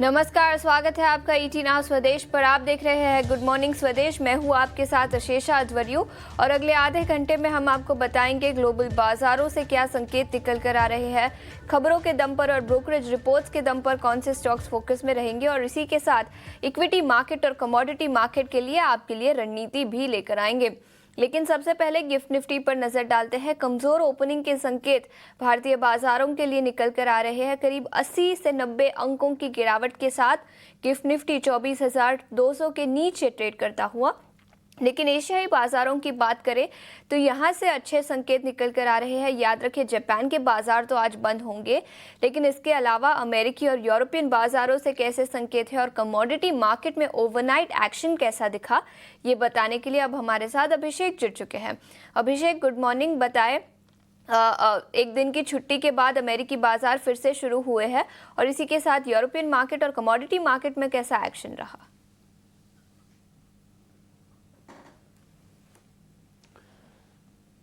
नमस्कार, स्वागत है आपका ईटी नाउ स्वदेश पर। आप देख रहे हैं गुड मॉर्निंग स्वदेश। मैं हूं आपके साथ अशेषा अध्वर्यु और अगले आधे घंटे में हम आपको बताएंगे ग्लोबल बाजारों से क्या संकेत निकल कर आ रहे हैं, खबरों के दम पर और ब्रोकरेज रिपोर्ट्स के दम पर कौन से स्टॉक्स फोकस में रहेंगे, और इसी के साथ इक्विटी मार्केट और कमोडिटी मार्केट के लिए आपके लिए रणनीति भी लेकर आएंगे। लेकिन सबसे पहले गिफ्ट निफ्टी पर नजर डालते हैं। कमजोर ओपनिंग के संकेत भारतीय बाजारों के लिए निकल कर आ रहे हैं। करीब 80 से 90 अंकों की गिरावट के साथ गिफ्ट निफ्टी 24,200 के नीचे ट्रेड करता हुआ। लेकिन एशियाई बाजारों की बात करें तो यहाँ से अच्छे संकेत निकल कर आ रहे हैं। याद रखिए, जापान के बाजार तो आज बंद होंगे, लेकिन इसके अलावा अमेरिकी और यूरोपियन बाजारों से कैसे संकेत है और कमोडिटी मार्केट में ओवरनाइट एक्शन कैसा दिखा, ये बताने के लिए अब हमारे साथ अभिषेक जुड़ चुके हैं। अभिषेक, गुड मॉर्निंग। बताएं, एक दिन की छुट्टी के बाद अमेरिकी बाजार फिर से शुरू हुए हैं और इसी के साथ यूरोपियन मार्केट और कमोडिटी मार्केट में कैसा एक्शन रहा?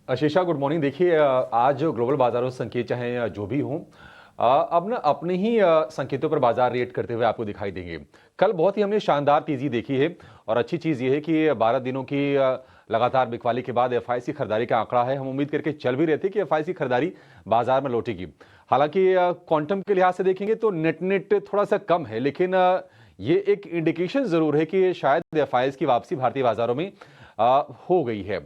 अशीषा, गुड मॉर्निंग। देखिए, आज ग्लोबल बाजारों से संकेत चाहे जो भी हों, अब ना अपने ही संकेतों पर बाजार रिएक्ट करते हुए आपको दिखाई देंगे। कल बहुत ही हमने शानदार तेजी देखी है और अच्छी चीज़ ये है कि 12 दिनों की लगातार बिकवाली के बाद एफआईसी खरीदारी का आंकड़ा है। हम उम्मीद करके चल भी रहे थे कि एफआईसी खरीदारी बाजार में लौटेगी। हालांकि क्वांटम के लिहाज से देखेंगे तो नेट थोड़ा सा कम है, लेकिन ये एक इंडिकेशन जरूर है कि शायद एफआईएस की वापसी भारतीय बाजारों में हो गई है।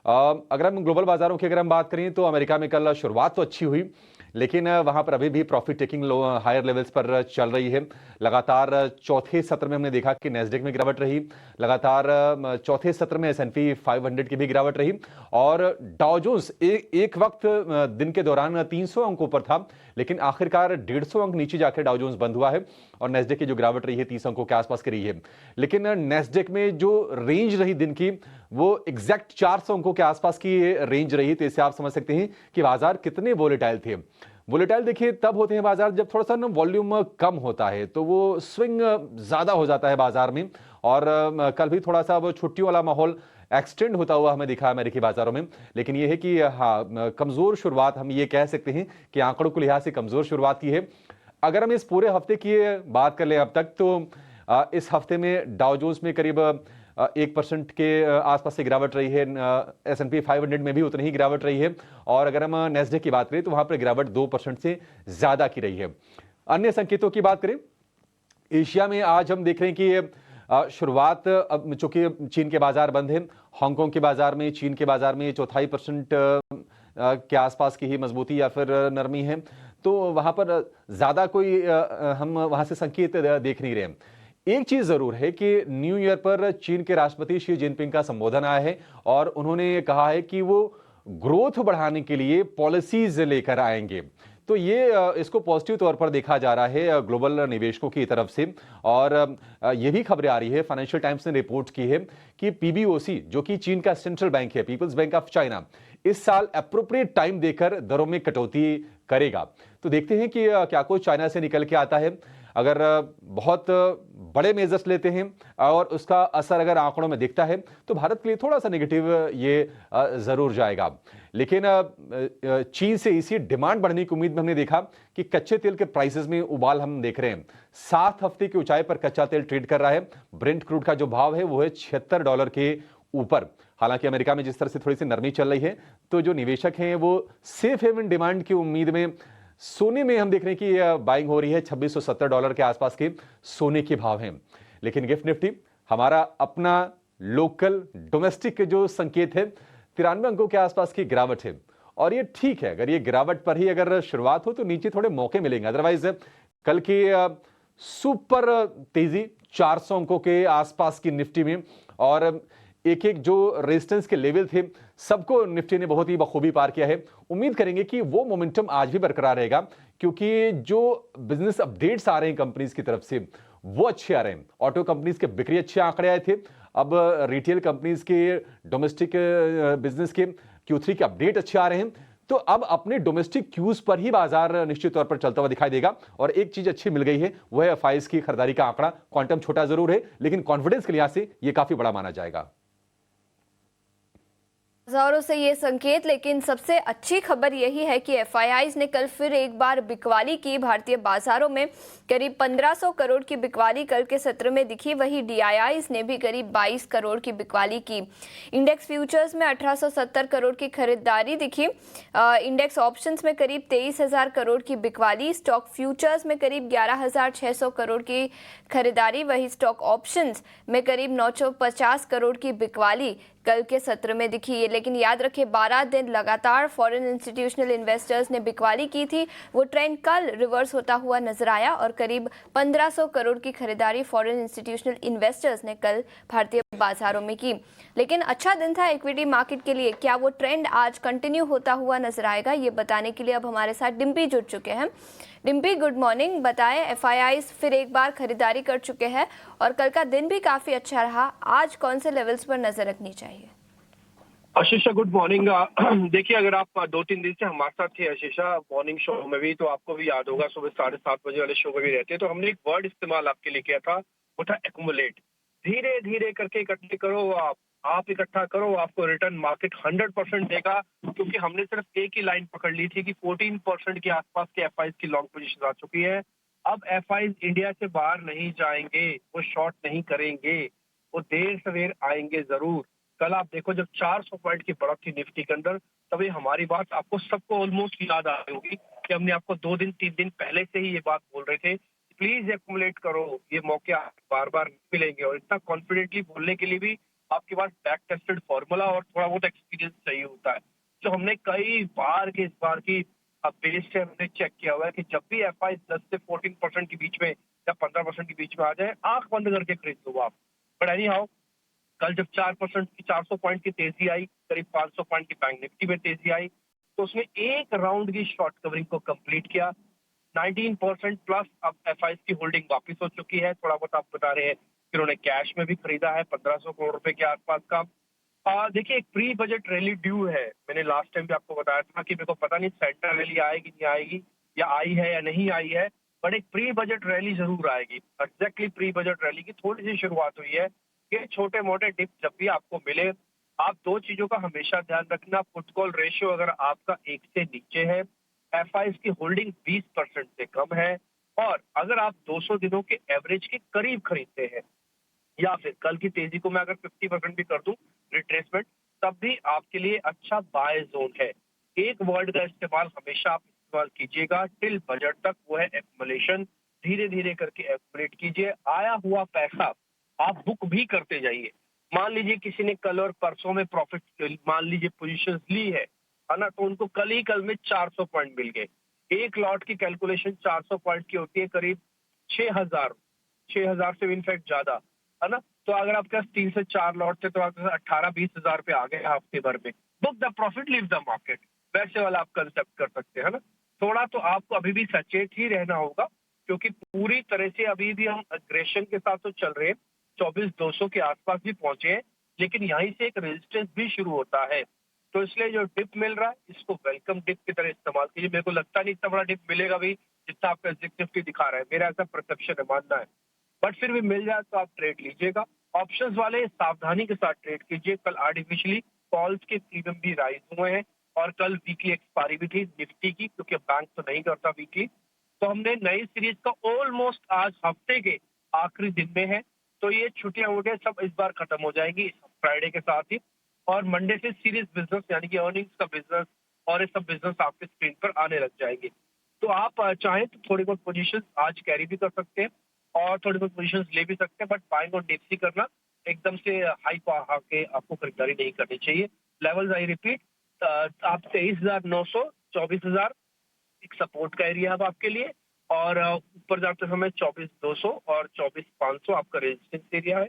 अगर हम ग्लोबल बाजारों की बात करें तो अमेरिका में कल शुरुआत तो अच्छी हुई, लेकिन वहां पर अभी भी प्रॉफिट टेकिंग हायर लेवल्स पर चल रही है। लगातार चौथे सत्र में हमने देखा कि नैस्डैक में गिरावट रही, लगातार चौथे सत्र में S&P 500 की भी गिरावट रही और डाउ जोन्स एक वक्त दिन के दौरान 300 अंकों पर था, लेकिन आखिरकार 150 अंक नीचे जाकर डाउ जोन्स बंद हुआ है और नैस्डैक की जो गिरावट रही है 30 अंकों के आसपास की रही है। लेकिन नैस्डैक में जो रेंज रही दिन की वो एग्जैक्ट 400 अंकों के आसपास की रेंज रही। तो इससे आप समझ सकते हैं कि बाजार कितने वोलेटाइल थे। वोलेटाइल देखिए तब होते हैं बाजार जब थोड़ा सा ना वॉल्यूम कम होता है, तो वो स्विंग ज्यादा हो जाता है बाजार में। और कल भी थोड़ा सा वो छुट्टियों वाला माहौल एक्सटेंड होता हुआ हमें दिखा अमेरिकी बाजारों में। लेकिन ये है कि हाँ, कमजोर शुरुआत हम ये कह सकते हैं कि आंकड़ों के लिहाज से कमजोर शुरुआत की है। अगर हम इस पूरे हफ्ते की बात कर लें अब तक, तो इस हफ्ते में डाउ जोन्स में करीब 1% के आसपास से गिरावट रही है। S&P 500 में भी उतनी ही गिरावट रही है और अगर हम नैस्डैक की बात करें तो वहां पर गिरावट 2% से ज्यादा की रही है। अन्य संकेतों की बात करें, एशिया में आज हम देख रहे हैं कि शुरुआत, अब चूंकि चीन के बाजार बंद है, हांगकांग के बाजार में, चीन के बाजार में 0.25% के आसपास की ही मजबूती या फिर नरमी है, तो वहां पर ज्यादा कोई हम वहां से संकेत देख नहीं रहे। एक चीज जरूर है कि न्यू ईयर पर चीन के राष्ट्रपति शी जिनपिंग का संबोधन आया है और उन्होंने कहा है कि वो ग्रोथ बढ़ाने के लिए पॉलिसीज लेकर आएंगे। तो ये इसको पॉजिटिव तौर पर देखा जा रहा है ग्लोबल निवेशकों की तरफ से। और ये भी खबरें आ रही है, फाइनेंशियल टाइम्स ने रिपोर्ट की है कि पीबीओसी, जो कि चीन का सेंट्रल बैंक है, पीपल्स बैंक ऑफ चाइना, इस साल अप्रोप्रिएट टाइम देकर दरों में कटौती करेगा। तो देखते हैं कि क्या कुछ चाइना से निकल के आता है। अगर बहुत बड़े मेजर्स लेते हैं और उसका असर अगर आंकड़ों में दिखता है तो भारत के लिए थोड़ा सा नेगेटिव ये जरूर जाएगा। लेकिन चीन से इसी डिमांड बढ़ने की उम्मीद में हमने देखा कि कच्चे तेल के प्राइसेस में उबाल हम देख रहे हैं। 7 हफ्ते की ऊंचाई पर कच्चा तेल ट्रेड कर रहा है। ब्रेंट क्रूड का जो भाव है वो है $76 के ऊपर। हालांकि अमेरिका में जिस तरह से थोड़ी सी नरमी चल रही है, तो जो निवेशक हैं वो सेफ हेवन डिमांड की उम्मीद में सोने में हम देख रहे हैं कि बाइंग हो रही है। $2670 के आसपास के सोने के भाव हैं। लेकिन गिफ्ट निफ्टी हमारा अपना लोकल डोमेस्टिक जो संकेत है, 93 अंकों के आसपास की गिरावट है और ये ठीक है। अगर ये गिरावट पर ही अगर शुरुआत हो तो नीचे थोड़े मौके मिलेंगे। अदरवाइज कल की सुपर तेजी 400 अंकों के आसपास की निफ्टी में और एक एक जो रेजिस्टेंस के लेवल थे सबको निफ्टी ने बहुत ही बखूबी पार किया है। उम्मीद करेंगे कि वो मोमेंटम आज भी बरकरार रहेगा, क्योंकि जो बिजनेस अपडेट्स आ रहे हैं कंपनीज की तरफ से वो अच्छे आ रहे हैं। ऑटो कंपनीज के बिक्री अच्छे आंकड़े आए थे, अब रिटेल कंपनीज के, डोमेस्टिक बिजनेस के Q3 के अपडेट अच्छे आ रहे हैं। तो अब अपने डोमेस्टिक क्यूज पर ही बाजार निश्चित तौर पर चलता हुआ दिखाई देगा। और एक चीज अच्छी मिल गई है, वो है एफआईएस की खरीदारी का आंकड़ा। क्वांटम छोटा जरूर है, लेकिन कॉन्फिडेंस के लिहाज से यह काफी बड़ा माना जाएगा। बाजारों से ये संकेत, लेकिन सबसे अच्छी खबर यही है कि एफआईआईज ने कल फिर एक बार बिकवाली की। भारतीय बाजारों में करीब 1500 करोड़ की बिकवाली कल के सत्र में दिखी। वहीं डीआईआईज ने भी करीब 22 करोड़ की बिकवाली की। इंडेक्स फ्यूचर्स में 1870 करोड़ की खरीदारी दिखी। इंडेक्स ऑप्शंस में करीब 23,000 करोड़ की बिकवाली। स्टॉक फ्यूचर्स में करीब 11,600 करोड़ की खरीदारी। वही स्टॉक ऑप्शंस में करीब 950 करोड़ की बिकवाली कल के सत्र में दिखी है। लेकिन याद रखें, 12 दिन लगातार फॉरेन इंस्टीट्यूशनल इन्वेस्टर्स ने बिकवाली की थी। वो ट्रेंड कल रिवर्स होता हुआ नजर आया और करीब 1500 करोड़ की खरीदारी फॉरेन इंस्टीट्यूशनल इन्वेस्टर्स ने कल भारतीय बाजारों में की। लेकिन अच्छा दिन था इक्विटी मार्केट के लिए। क्या वो ट्रेंड आज कंटिन्यू होता हुआ नजर आएगा, ये बताने के लिए अब हमारे साथ डिम्पी जुड़ चुके हैं। Dimpy, good morning. बताएं, एफआईआईज फिर एक बार खरीदारी कर चुके हैं और कल का दिन भी काफी अच्छा रहा। आज कौन से लेवल्स पर नजर रखनी चाहिए? आशीषा, गुड मॉर्निंग। देखिए, अगर आप 2-3 दिन से हमारे साथ थे आशीषा मॉर्निंग शो में भी, तो आपको भी याद होगा सुबह 7:30 बजे वाले शो में भी रहते, तो हमने एक वर्ड इस्तेमाल आपके लिए किया था, वो था एक्युमुलेट। धीरे धीरे करके इकट्ठे करो, आप इकट्ठा करो, आपको रिटर्न मार्केट 100% देगा। क्योंकि हमने सिर्फ एक ही लाइन पकड़ ली थी कि 14% के आसपास के एफआईज की लॉन्ग पोजीशन आ चुकी है। अब एफआईज इंडिया से बाहर नहीं जाएंगे, वो शॉर्ट नहीं करेंगे, वो देर सवेर आएंगे जरूर। कल आप देखो, जब 400 पॉइंट की बढ़त थी निफ्टी के अंदर, तभी हमारी बात आपको सबको ऑलमोस्ट याद आ रही होगी कि हमने आपको 2-3 दिन पहले से ही ये बात बोल रहे थे, प्लीज एक्युमुलेट करो, ये मौके बार बार मिलेंगे। और इतना कॉन्फिडेंटली बोलने के लिए भी आपके पास बैक टेस्टेड फॉर्मूला और थोड़ा बहुत एक्सपीरियंस चाहिए होता है, जो हमने कई बार के इस बार की बेस से हमने चेक किया हुआ है कि जब भी एफआई 10 से 14% के बीच में या 15% के बीच में आ जाए, आंख बंद करके खरीद लो आप। बट एनी हाउ, कल जब 4% की 400 पॉइंट की तेजी आई, करीब 500 पॉइंट की बैंक निफ्टी में तेजी आई, तो उसने एक राउंड की शॉर्ट कवरिंग को कंप्लीट किया। 19% प्लस अब एफआईज की होल्डिंग वापस हो चुकी है। थोड़ा बहुत आप बता रहे हैं कि उन्होंने कैश में भी खरीदा है 1500 करोड़ रुपए के आसपास का। देखिए, एक प्री बजट रैली ड्यू है। मैंने लास्ट टाइम भी आपको बताया था कि मेरे को पता नहीं सेंट्रल रैली आएगी नहीं आएगी, या आई है या नहीं आई है, बट एक प्री बजट रैली जरूर आएगी। एग्जैक्टली प्री बजट रैली की थोड़ी सी शुरुआत हुई है। ये छोटे मोटे डिप जब भी आपको मिले, आप दो चीजों का हमेशा ध्यान रखना। पुट कॉल रेशियो अगर आपका 1 से नीचे है, एफआईज की होल्डिंग 20% से कम है, और अगर आप 200 दिनों के एवरेज के करीब खरीदते हैं, या फिर कल की तेजी को मैं अगर 50% भी कर दूं रिट्रेसमेंट, तब भी आपके लिए अच्छा बाय जोन है। एक वर्ड का इस्तेमाल हमेशा आप इस्तेमाल कीजिएगा टिल बजट तक, वो है एक्युमुलेशन। धीरे धीरे करके एक्युमुलेट कीजिए। आया हुआ पैसा आप बुक भी करते जाइए। मान लीजिए किसी ने कल और परसों में प्रॉफिट, मान लीजिए पोजीशंस ली है ना, तो उनको कल में 400 पॉइंट मिल गए। एक लॉट की कैलकुलेशन 400 पॉइंट की होती है, करीब 6,000 से इनफैक्ट ज्यादा, है ना। तो अगर आपके पास 3 से 4 लॉट थे, तो आपके 18-20 हजार पे आ गए हफ्ते भर में। Book the profit, leave the market, वैसे वाला आप कंसेप्ट कर सकते हैं ना। थोड़ा तो आपको अभी भी सचेत ही रहना होगा, क्योंकि पूरी तरह से अभी भी हम अग्रेशन के साथ तो चल रहे हैं, 24,200 के आसपास भी पहुंचे हैं, लेकिन यहीं से एक रेजिस्टेंस भी शुरू होता है। तो इसलिए जो डिप मिल रहा है, इसको वेलकम डिप की तरह इस्तेमाल कीजिए। मेरे को लगता नहीं इतना बड़ा डिप मिलेगा भी जितना आपका एग्जीक्यूटिव दिखा रहा है, मेरा ऐसा परसेप्शन है, मानना है। बट फिर भी मिल जाए तो आप ट्रेड लीजिएगा। ऑप्शंस वाले सावधानी के साथ ट्रेड कीजिए। कल आर्टिफिशियली कॉल्स के प्रीमियम भी राइज हुए हैं, और कल वीकली एक्सपायरी भी थी निफ्टी की, क्योंकि बैंक तो नहीं करता वीकली। तो हमने नई सीरीज का ऑलमोस्ट आज हफ्ते के आखिरी दिन में है, तो ये छुट्टियां वुटियां सब इस बार खत्म हो जाएंगी फ्राइडे के साथ ही, और मंडे से सीरीज बिजनेस यानी कि अर्निंग्स का बिजनेस और ये सब बिजनेस आपके स्क्रीन पर आने लग जाएंगे। तो आप चाहें तो थोड़ी बहुत पोजीशन आज कैरी भी कर सकते हैं और थोड़ी बहुत पोजीशन ले भी सकते हैं, बट बाइंग और डिप्सी करना एकदम से हाई आके आपको खरीदारी नहीं करनी चाहिए। लेवल्स आई रिपीट, आप 23,900, 24,000 एक सपोर्ट का एरिया है अब आपके लिए, और ऊपर जाते समय 24,200 और 24,500 आपका रेजिस्टेंस एरिया है।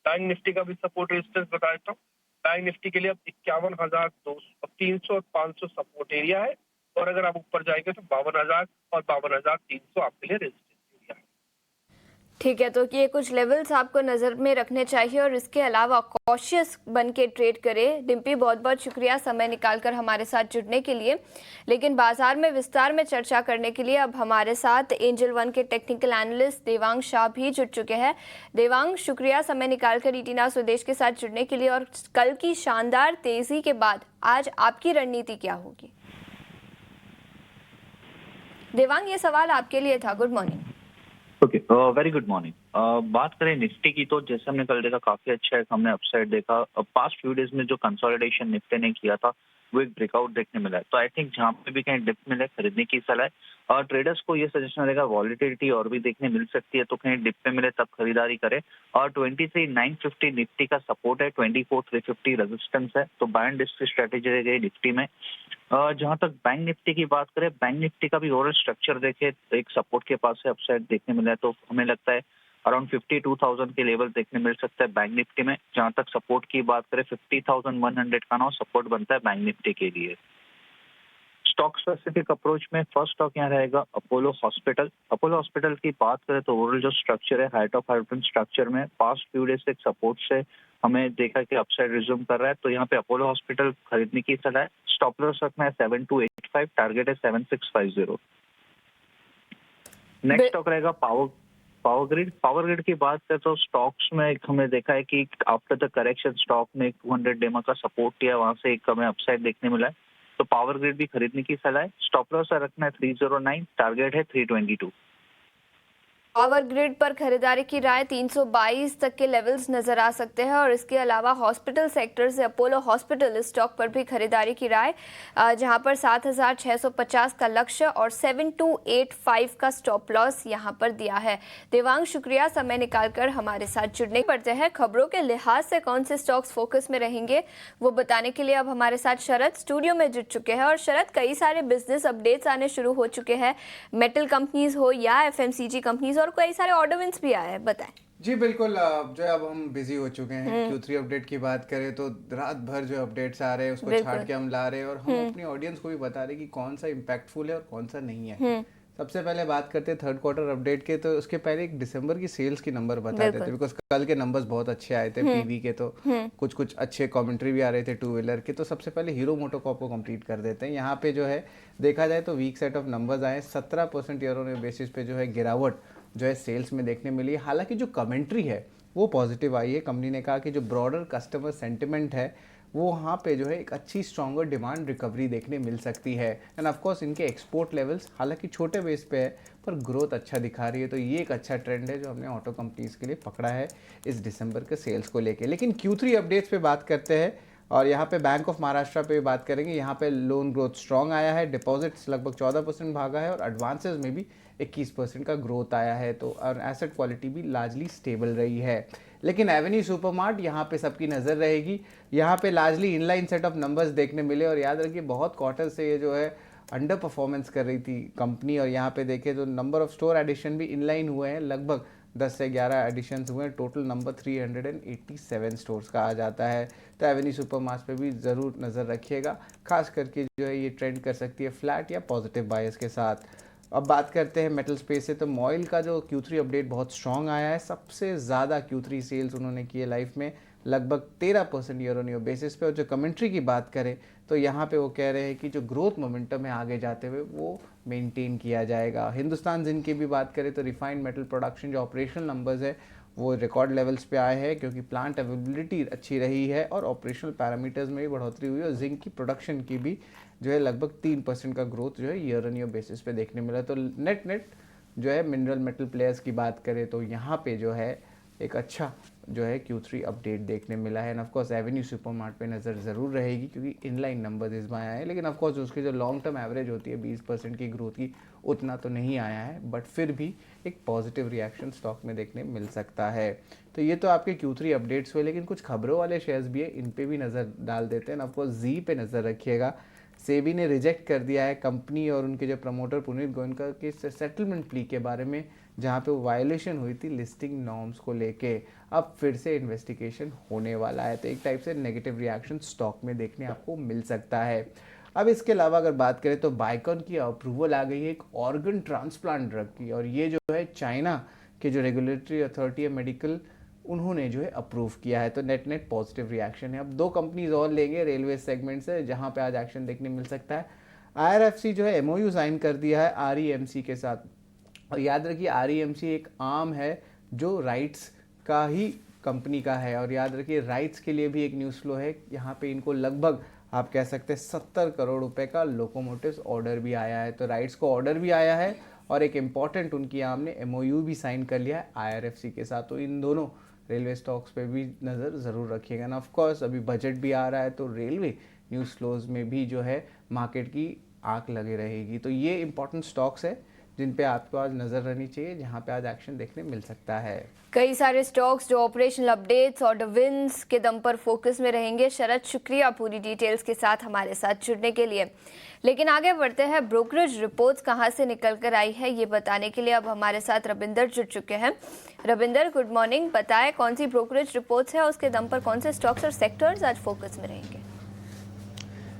बैंक निफ्टी का भी सपोर्ट रेजिस्टेंस बता देता हूँ। बैंक निफ्टी के लिए अब 51,200, 300 और 500 सपोर्ट एरिया है, और अगर आप ऊपर जाएंगे तो 52,000 और 52,300 आपके लिए रेजिस्टेंस एरिया है। ठीक है, तो ये कुछ लेवल्स आपको नज़र में रखने चाहिए और इसके अलावा कॉशियस बन के ट्रेड करें। डिम्पी, बहुत बहुत शुक्रिया समय निकालकर हमारे साथ जुड़ने के लिए। लेकिन बाजार में विस्तार में चर्चा करने के लिए अब हमारे साथ एंजल वन के टेक्निकल एनालिस्ट देवांग शाह भी जुड़ चुके हैं। देवांग, शुक्रिया समय निकालकर ईटी नाउ स्वदेश के साथ जुड़ने के लिए। और कल की शानदार तेजी के बाद आज आपकी रणनीति क्या होगी? देवांग, ये सवाल आपके लिए था। Good morning. Okay, very good morning. बात करें निफ्टी की तो जैसे हमने कल देखा काफी अच्छा है, हमने अपसाइड देखा। पास्ट फ्यू डेज में जो कंसोलिडेशन निफ्टी ने किया था वो एक ब्रेकआउट देखने मिला है। तो आई थिंक जहाँ पे भी कहीं डिप मिले खरीदने की सलाह है। और ट्रेडर्स को ये सजेशन रहेगा वॉलिटिलिटी और भी देखने मिल सकती है, तो कहीं डिप पे मिले तब खरीदारी करें। और 23,950 निफ्टी का सपोर्ट है, 24,350 रेजिस्टेंस है, तो बाय एंड डिस्क की स्ट्रेटेजी रह गई निफ्टी में। जहां तक बैंक निफ्टी की बात करें, बैंक निफ्टी का भी ओवरऑल स्ट्रक्चर देखे एक सपोर्ट के पास से अपसाइड देखने मिला है, तो हमें लगता है अराउंड 52,000 के लेवल देखने मिल सकता है बैंक निफ्टी में। जहां तक सपोर्ट की बात करें 50,100 का ना सपोर्ट बनता है बैंक निफ्टी के लिए। स्टॉक स्पेसिफिक अप्रोच में फर्स्ट स्टॉक यहाँ रहेगा अपोलो हॉस्पिटल। अपोलो हॉस्पिटल की बात करें तो ओवरऑल जो स्ट्रक्चर है हाइट ऑफ हाइड्रोजन स्ट्रक्चर में पास्ट फ्यू डेज से एक सपोर्ट से हमें देखा कि अपसाइड रिज्यूम कर रहा है, तो यहाँ पे अपोलो हॉस्पिटल खरीदने की सलाह है। स्टॉप लॉस रखना है 7285, टारगेट है 7650। नेक्स्ट स्टॉक रहेगा पावर ग्रिड। पावर ग्रिड की बात करें तो स्टॉक्स में हमें देखा है कि आफ्टर द करेक्शन स्टॉक ने 200 डेमा का सपोर्ट किया, वहां से एक हमें अपसाइड देखने मिला है, तो पावर ग्रिड भी खरीदने की सलाह है। स्टॉप लॉस रखना है 309, टारगेट है 322। पावर ग्रिड पर खरीदारी की राय 322 तक के लेवल्स नजर आ सकते हैं। और इसके अलावा हॉस्पिटल सेक्टर से अपोलो हॉस्पिटल स्टॉक पर भी खरीदारी की राय, जहां पर 7,650 का लक्ष्य और 7285 का स्टॉप लॉस यहां पर दिया है। देवांग, शुक्रिया समय निकालकर हमारे साथ जुड़ने पड़ते हैं। खबरों के लिहाज से कौन से स्टॉक्स फोकस में रहेंगे वो बताने के लिए अब हमारे साथ शरद स्टूडियो में जुड़ चुके हैं। और शरद, कई सारे बिजनेस अपडेट्स आने शुरू हो चुके हैं, मेटल कंपनीज हो या एफएमसीजी कंपनीज, और कई सारे ऑर्डर विंस भी आए हैं, बताएं। जी बिल्कुल। जो है अब हम बिजी हो चुके हैं। Q3 अपडेट की बात करें तो रात भर जो अपडेट्स आ रहे हैं उसको छाट के हम ला रहे हैं और हम अपनी ऑडियंस को भी बता रहे हैं कि कौन सा इम्पैक्टफुल है और कौन सा नहीं है। सबसे पहले बात करते हैं थर्ड क्वार्टर अपडेट के, तो उसके पहले एक दिसंबर की सेल्स की नंबर बता देते, बिकॉज कल के नंबर्स बहुत अच्छे आए थे पीवी के, तो कुछ अच्छे कमेंट्री भी आ रहे थे टू व्हीलर के। तो सबसे पहले हीरो मोटोकॉर्प को कंप्लीट कर देते हैं। यहाँ पे जो है देखा जाए तो वीक सेट ऑफ नंबर्स आए, 17% ईयर ऑन ईयर बेसिस पे जो है गिरावट जो है सेल्स में देखने मिली। हालांकि जो कमेंट्री है वो पॉजिटिव आई है। कंपनी ने कहा कि जो ब्रॉडर कस्टमर सेंटिमेंट है वो वहाँ पे जो है एक अच्छी स्ट्रॉन्गर डिमांड रिकवरी देखने मिल सकती है। एंड ऑफ कोर्स इनके एक्सपोर्ट लेवल्स हालांकि छोटे बेस पे है पर ग्रोथ अच्छा दिखा रही है, तो ये एक अच्छा ट्रेंड है जो हमने ऑटो कंपनीज के लिए पकड़ा है इस दिसंबर के सेल्स को लेके। लेकिन Q3 अपडेट्स पे बात करते हैं और यहाँ पे बैंक ऑफ महाराष्ट्र पे बात करेंगे। यहाँ पे लोन ग्रोथ स्ट्रॉन्ग आया है, डिपॉजिट्स लगभग 14% भागा है और एडवांसेस में भी 21% का ग्रोथ आया है, तो और एसेट क्वालिटी भी लार्जली स्टेबल रही है। लेकिन एवेन्यू सुपरमार्ट यहाँ पे सबकी नज़र रहेगी। यहाँ पे largely inline set of numbers देखने मिले और याद रखिए बहुत क्वार्टर से ये जो है अंडर परफॉर्मेंस कर रही थी कंपनी। और यहाँ पे देखें तो नंबर ऑफ स्टोर एडिशन भी इनलाइन हुए हैं, लगभग 10 से 11 एडिशन हुए हैं, टोटल नंबर 387 स्टोर्स का आ जाता है। तो एवेन्यू सुपरमार्ट पे भी ज़रूर नज़र रखिएगा, खास करके जो है ये ट्रेंड कर सकती है फ्लैट या पॉजिटिव बायस के साथ। अब बात करते हैं मेटल स्पेस से, तो मॉइल का जो Q3 अपडेट बहुत स्ट्रॉन्ग आया है। सबसे ज़्यादा Q3 सेल्स उन्होंने किए लाइफ में, लगभग 13% ईयर ऑन ईयर बेसिस पे। और जो कमेंट्री की बात करें तो यहाँ पे वो कह रहे हैं कि जो ग्रोथ मोमेंटम है आगे जाते हुए वो मेंटेन किया जाएगा। हिंदुस्तान जिंक की भी बात करें तो रिफाइंड मेटल प्रोडक्शन जो ऑपरेशनल नंबर्स है वो रिकॉर्ड लेवल्स पे आए हैं, क्योंकि प्लांट अवेलेबिलिटी अच्छी रही है और ऑपरेशनल पैरामीटर्स में भी बढ़ोतरी हुई और जिंक की प्रोडक्शन की भी जो है लगभग 3% का ग्रोथ जो है ईयर ऑन ईयर बेसिस पे देखने मिला। तो नेट जो है मिनरल मेटल प्लेयर्स की बात करें तो यहाँ पे जो है एक अच्छा जो है Q3 अपडेट देखने मिला है। End of course Avenue supermart पे नज़र ज़रूर रहेगी, क्योंकि इनलाइन नंबर्स इस बार आए हैं, लेकिन ऑफ कोर्स उसकी जो लॉन्ग टर्म एवरेज होती है 20% की ग्रोथ की, उतना तो नहीं आया है, बट फिर भी एक पॉजिटिव रिएक्शन स्टॉक में देखने मिल सकता है। तो ये तो आपके Q3 अपडेट्स हुए, लेकिन कुछ खबरों वाले शेयर्स भी है, इन पे भी नज़र डाल देते हैं। ऑफ कोर्स जी पे नज़र रखिएगा। सेबी ने रिजेक्ट कर दिया है कंपनी और उनके जो प्रमोटर पुनीत गोयनका के सेटलमेंट प्ली के बारे में, जहां पे वो वायलेशन हुई थी लिस्टिंग नॉर्म्स को लेके। अब फिर से इन्वेस्टिगेशन होने वाला है, तो एक टाइप से नेगेटिव रिएक्शन स्टॉक में देखने आपको मिल सकता है। अब इसके अलावा अगर बात करें तो बाइकॉन की अप्रूवल आ गई है एक ऑर्गन ट्रांसप्लांट ड्रग की, और ये जो है चाइना कि जो रेगुलेटरी अथॉरिटी है मेडिकल, उन्होंने जो है अप्रूव किया है। तो नेट नेट पॉजिटिव रिएक्शन है। अब 2 कंपनीज और लेंगे रेलवे सेगमेंट से, जहां पे आज एक्शन देखने मिल सकता है। IRFC जो है MOU साइन कर दिया है REMC के साथ, और याद रखिए REMC एक आर्म है जो राइट्स का ही कंपनी का है, और याद रखिए राइट्स के लिए भी एक न्यूज़ फ्लो है। यहाँ पे इनको लगभग आप कह सकते हैं 70 करोड़ रुपए का लोकोमोटिव्स ऑर्डर भी आया है। तो राइट्स को ऑर्डर भी आया है, और एक इम्पॉर्टेंट उनकी आर्म ने MOU भी साइन कर लिया है IRFC के साथ। तो इन दोनों रेलवे स्टॉक्स पे भी नज़र ज़रूर रखिएगा ना। ऑफ कोर्स अभी बजट भी आ रहा है, तो रेलवे न्यूज़ फ्लोज में भी जो है मार्केट की आंख लगे रहेगी। तो ये इंपॉर्टेंट स्टॉक्स है जिन पे आपको आज नज़र रहनी चाहिए, जहाँ पे आज एक्शन देखने मिल सकता है। कई सारे स्टॉक्स जो ऑपरेशनल अपडेट्स और विन्स के दम पर फोकस में रहेंगे। शरद, शुक्रिया पूरी डिटेल्स के साथ हमारे साथ जुड़ने के लिए। लेकिन आगे बढ़ते हैं, ब्रोकरेज रिपोर्ट्स कहां से निकल कर आई है ये बताने के लिए अब हमारे साथ रविंदर जुड़ चुके हैं। Ravinder, good morning. बताएं कौन सी ब्रोकरेज रिपोर्ट्स है, उसके दम पर कौन से स्टॉक्स और सेक्टर्स आज फोकस में रहेंगे?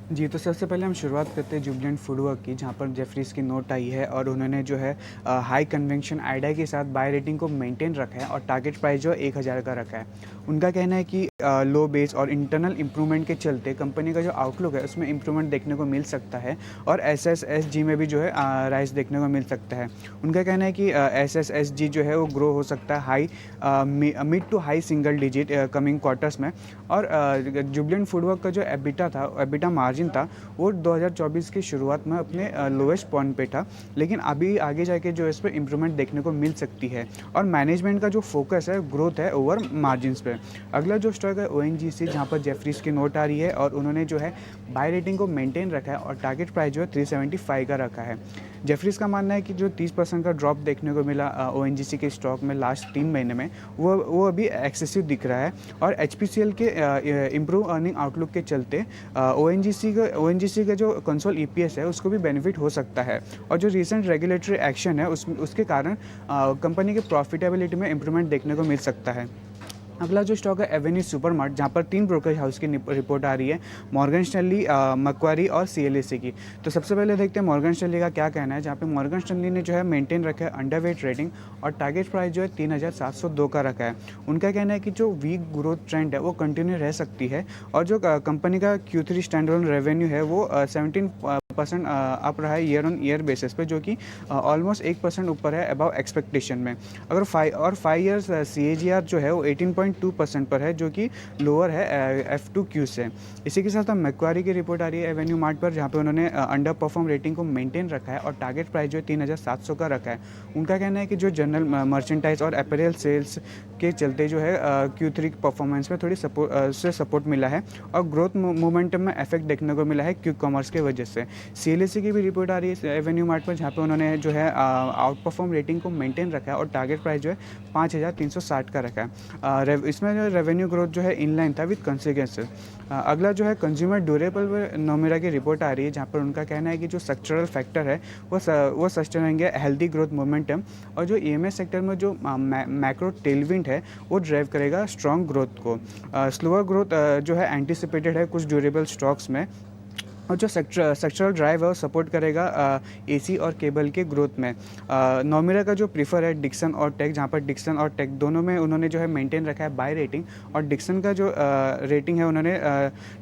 जी, तो सबसे पहले हम शुरुआत करते हैं जुबिलेंट फूडवर्क की, जहां पर जेफरीज की नोट आई है और उन्होंने जो है हाई कन्वेंशन आइडिया के साथ बाय रेटिंग को मेंटेन रखा है और टारगेट प्राइस जो 1000 का रखा है। उनका कहना है कि लो बेस और इंटरनल इंप्रूवमेंट के चलते कंपनी का जो आउटलुक है उसमें इंप्रूवमेंट देखने को मिल सकता है, और SSSG में भी जो है राइज देखने को मिल सकता है। उनका कहना है कि SSSG जो है वो ग्रो हो सकता है mid to high single digit coming quarters में। और जुबिलेंट फूडवर्क का जो एबिटा मार्जिन था वो 2024 की शुरुआत में अपने लोएस्ट पॉइंट पे था, लेकिन अभी आगे जाके जो इस पर इम्प्रूवमेंट देखने को मिल सकती है। और मैनेजमेंट का जो फोकस है ग्रोथ है ओवर मार्जिन्स पे। अगला जो स्टॉक है ONGC, जहाँ पर जेफरीज की नोट आ रही है और उन्होंने जो है बाय रेटिंग को मेंटेन रखा है और टारगेट प्राइस जो है 375 का रखा है। जेफरीज का मानना है कि जो 30% का ड्रॉप देखने को मिला ONGC के स्टॉक में लास्ट 3 महीने में, वो अभी एक्सेसिव दिख रहा है। और HPCL के इम्प्रूव अर्निंग आउटलुक के चलते ONGC का जो कंसोल EPS है उसको भी बेनिफिट हो सकता है। और जो रिसेंट रेगुलेटरी एक्शन है उसके कारण कंपनी के प्रॉफिटेबिलिटी में इंप्रूवमेंट देखने को मिल सकता है। अगला जो स्टॉक है एवेन्यू सुपरमार्ट, जहाँ पर 3 ब्रोकरेज हाउस की रिपोर्ट आ रही है, मॉर्गन स्टैनली, मक्वारी और CLSA की। तो सबसे पहले देखते हैं मॉर्गन स्टैनली का क्या कहना है, जहाँ पे मॉर्गन स्टैनली ने जो है मेंटेन रखा है अंडरवेट रेटिंग और टारगेट प्राइस जो है 3702 का रखा है। उनका कहना है कि जो वीक ग्रोथ ट्रेंड है वो कंटिन्यू रह सकती है, और जो कंपनी का Q3 स्टैंडअलोन रेवेन्यू है वो 17% अप रहा है ईयर ऑन ईयर बेसिस पे, जो कि ऑलमोस्ट 1% ऊपर है अबव एक्सपेक्टेशन में। अगर 5 ईयर्स CAGR जो है वो 18.2% पर है, जो कि लोअर है F2Q से। इसी के साथ मैक्वारी की रिपोर्ट आ रही है एवेन्यू मार्ट पर, जहाँ पे उन्होंने अंडर परफॉर्म रेटिंग को मेंटेन रखा है और टारगेट प्राइस जो है 3700 का रखा है। उनका कहना है कि जो जनरल मर्चेंटाइज और अपैरेल सेल्स के चलते जो है Q3 परफॉर्मेंस में थोड़ी सपोर्ट मिला है और ग्रोथ मोमेंटम में इफेक्ट देखने को मिला है क्विक कॉमर्स के वजह से। CLSA की भी रिपोर्ट आ रही है एवेन्यू मार्ट पर, जहाँ पे उन्होंने जो है आउट परफॉर्म रेटिंग को मेंटेन रखा है और टारगेट प्राइस जो है 5360 का रखा है। इसमें जो रेवेन्यू ग्रोथ जो है इनलाइन था विद कंसिक्वेंसेस। अगला जो है कंज्यूमर ड्यूरेबल नोमेरा की रिपोर्ट आ रही है, जहाँ पर उनका कहना है कि जो स्ट्रक्चरल फैक्टर है वो सस्टेन रहेंगे हेल्दी ग्रोथ मोमेंटम, और जो EMS सेक्टर में जो मैक्रो टेलविंड है वो ड्राइव करेगा स्ट्रॉन्ग ग्रोथ को। स्लोअर ग्रोथ जो है एंटिसिपेटेड है कुछ ड्यूरेबल स्टॉक्स में, और जो सेक्टरल ड्राइव है वो सपोर्ट करेगा AC और केबल के ग्रोथ में। नोमेरा का जो प्रीफर है डिक्सन और टेक, जहाँ पर डिक्सन और टेक दोनों में उन्होंने जो है मेंटेन रखा है बाय रेटिंग, और डिक्सन का जो रेटिंग है उन्होंने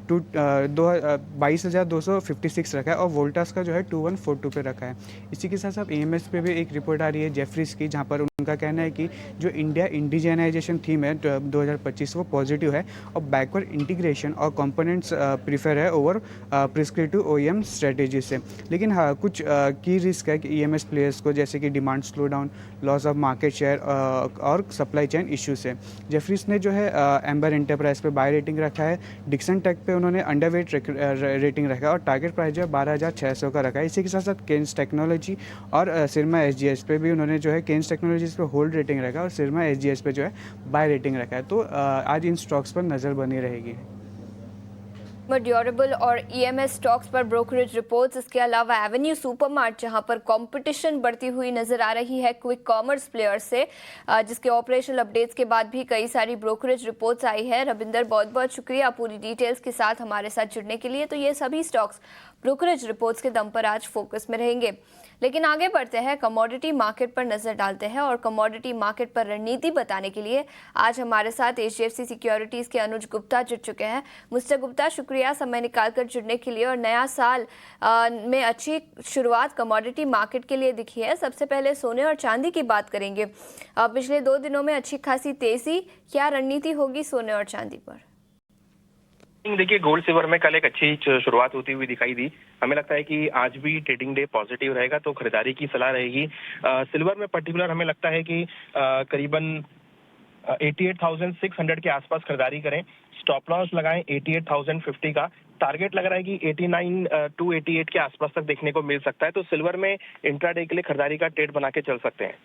22,256 रखा है और वोल्टास का जो है 2142 पे रखा है। इसी के साथ साथ EMS पे भी एक रिपोर्ट आ रही है जेफरीज की, जहाँ पर उनका कहना है कि जो इंडिया इंडिजेनाइजेशन थीम है 2025 वो पॉजिटिव है, और बैकवर्ड इंटीग्रेशन और कंपोनेंट्स प्रीफर है ओवर प्रिस्क्रिप्टिव OEM स्ट्रेटेजी से। लेकिन हाँ, कुछ की रिस्क है कि EMS प्लेयर्स को, जैसे कि demand slow down, loss of market share और सप्लाई चेन इशू से। जेफरीज ने जो है एम्बर एंटरप्राइज पे बाय रेटिंग रखा है, डिक्सन टेक पे उन्होंने अंडरवेट रेटिंग रखा है और टारगेट प्राइस जो है 12600 का रखा है। इसी के साथ साथ केन्स टेक्नोलॉजी और सिरमा SGS पे भी उन्होंने जो है केन्स टेक्नोलॉजीज पे होल्ड रेटिंग रखा है और सिरमा SGS पे जो है बाय रेटिंग रखा है। तो आज इन स्टॉक्स पर नज़र बनी रहेगी। ड्यूरेबल और EMS स्टॉक्स पर ब्रोकरेज रिपोर्ट्स, इसके अलावा एवेन्यू सुपरमार्ट जहां पर कंपटीशन बढ़ती हुई नजर आ रही है क्विक कॉमर्स प्लेयर से, जिसके ऑपरेशनल अपडेट्स के बाद भी कई सारी ब्रोकरेज रिपोर्ट्स आई है। रविंदर, बहुत बहुत शुक्रिया पूरी डिटेल्स के साथ हमारे साथ जुड़ने के लिए। तो ये सभी स्टॉक्स ब्रोकरेज रिपोर्ट्स के दम पर आज फोकस में रहेंगे। लेकिन आगे बढ़ते हैं, कमोडिटी मार्केट पर नजर डालते हैं और कमोडिटी मार्केट पर रणनीति बताने के लिए आज हमारे साथ HDFC सिक्योरिटीज के अनुज गुप्ता जुड़ चुके हैं। मिस्टर गुप्ता, शुक्रिया समय निकालकर जुड़ने के लिए। और नया साल में अच्छी शुरुआत कमोडिटी मार्केट के लिए दिखी है। सबसे पहले सोने और चांदी की बात करेंगे। पिछले 2 दिनों में अच्छी खासी तेजी, क्या रणनीति होगी सोने और चांदी पर? देखिए, गोल्ड सिल्वर में कल एक अच्छी शुरुआत होती हुई दिखाई दी। हमें लगता है कि आज भी ट्रेडिंग डे पॉजिटिव रहेगा, तो खरीदारी की सलाह रहेगी। सिल्वर में पर्टिकुलर हमें लगता है कि करीबन 88,600 के आसपास खरीदारी करें। स्टॉप लॉस लगाएं 88,050 का। टारगेट लग रहा है कि 89,288 के आसपास तक देखने को मिल सकता है। तो सिल्वर में इंट्राडे के लिए खरीदारी का ट्रेड बना के चल सकते हैं।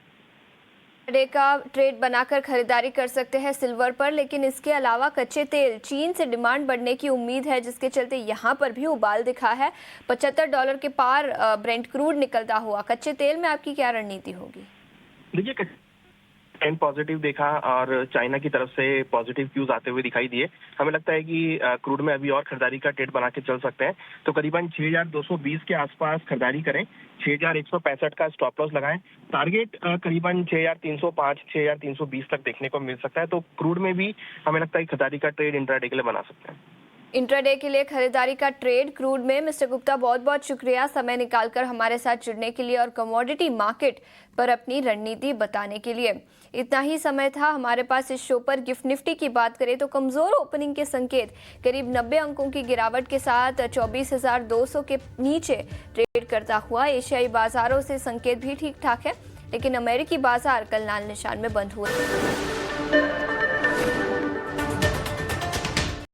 डे का ट्रेड बनाकर खरीदारी कर सकते हैं सिल्वर पर, लेकिन इसके अलावा कच्चे तेल, चीन से डिमांड बढ़ने की उम्मीद है, जिसके चलते यहाँ पर भी उबाल दिखा है। $75 के पार ब्रेंट क्रूड निकलता हुआ। कच्चे तेल में आपकी क्या रणनीति होगी? देखिए, ट्रेंड पॉजिटिव देखा और चाइना की तरफ से पॉजिटिव क्यूज आते हुए दिखाई दिए। हमें लगता है कि क्रूड में अभी और खरीदारी का ट्रेड बना के चल सकते हैं। तो करीबन 6,220 के आसपास खरीदारी करें। 6,165 का स्टॉप लॉस लगाएं। टारगेट करीबन 6,305, 6,320 तक देखने को मिल सकता है। तो क्रूड में भी हमें लगता है कि खरीदारी का ट्रेड इंट्राडे के लिए बना सकते हैं। इंट्राडे के लिए खरीदारी का ट्रेड क्रूड में। मिस्टर गुप्ता, बहुत बहुत शुक्रिया समय निकालकर हमारे साथ जुड़ने के लिए और कमोडिटी मार्केट पर अपनी रणनीति बताने के लिए। इतना ही समय था हमारे पास इस शो पर। गिफ्ट निफ्टी की बात करें तो कमजोर ओपनिंग के संकेत, करीब 90 अंकों की गिरावट के साथ 24,200 के नीचे ट्रेड करता हुआ। एशियाई बाजारों से संकेत भी ठीक ठाक है, लेकिन अमेरिकी बाजार कल लाल निशान में बंद हुए।